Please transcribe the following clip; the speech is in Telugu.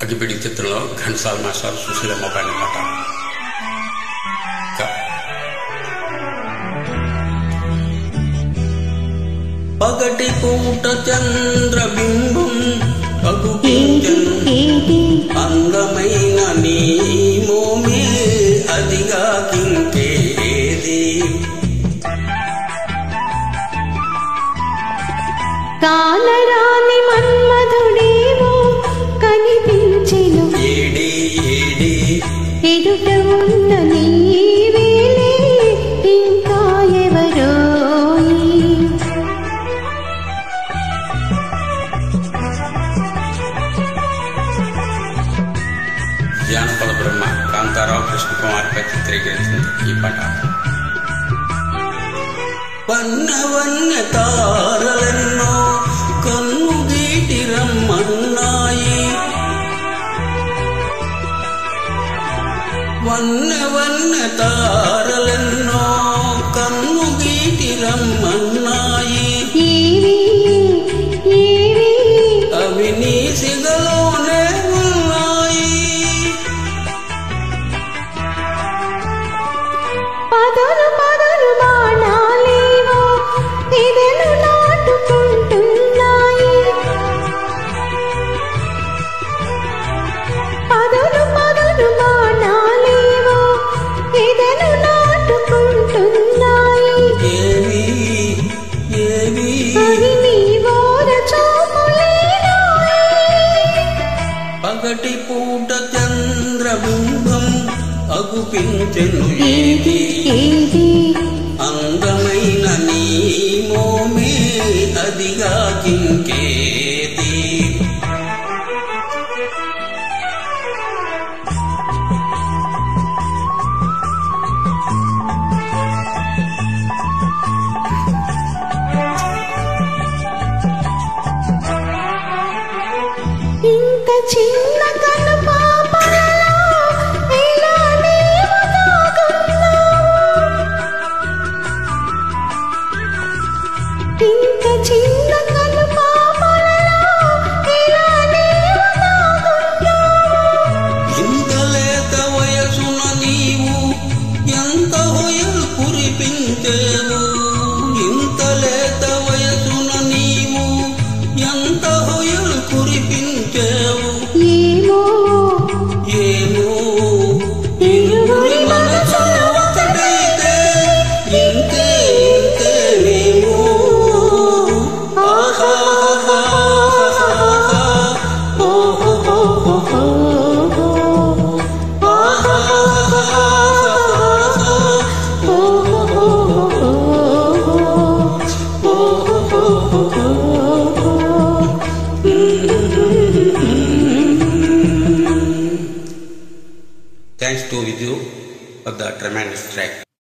అగ్గిపెట్టి చిత్రంలో ఘంటసాల మాస్టర్ సుశీలమ్మ పాడిన పాట. పగటి పూట చంద్రబింబం పగుపించెను అందమైన నీ మోమే అదిగా కింకేది. కానరాని మన్మధుడేమో కనిపించెను ఏడి ఏడి ఎదుట ఉన్న నీవేలే ఇంకా ఎవరో. జానపద బ్రహ్మ కాంతారావు కృష్ణకుమార్పై చిత్రీకరించింది ఈ పాట. వన్న వన్న తారలెన్నో కన్ను గీటి రమ్మన్నాయి, వన్న వన్న తారలెన్నో కన్ను గీటి రమ్మన్నాయి. అవి నీ సిగలోనే ఉన్నాయి. పదరు పదరు బాణాలేవో ఎదను నాటుకుంటున్నాయి, పదరు పదరు బాణాలేవో ఎదను నాటుకుంటున్నాయి. ఏవి ఏవి అవి నీ ఓర చూపులేనాయి. పగటి పూట చంద్రబింబం అగుపించెను ఏది ఏది అందమైన నీ మోమే అదిగా కింకేది. ఇంత చిన్న కను పాపలలో ఇలా నీవు దాగున్నావు. ఇంత చిన్న కను పాపలలో ఇలా నీవు దాగున్నావు. ఇంత లేత వయసున నీవు ఎంత హొయలు కురిపించేవు, ఇంత లేత వయసున నీవు ఎంత హొయలు కురిపించేవు. ఏమో ఏమో ఇరువురి మనసులు ఒకటైతే ఇంతే ఇంతేనేమో. ఆహాహాహాహా ఓహోహోహో ఆహాహాహాహా ఓహోహోహో ఓహోహోహో. Thanks to Vidhu for the tremendous track.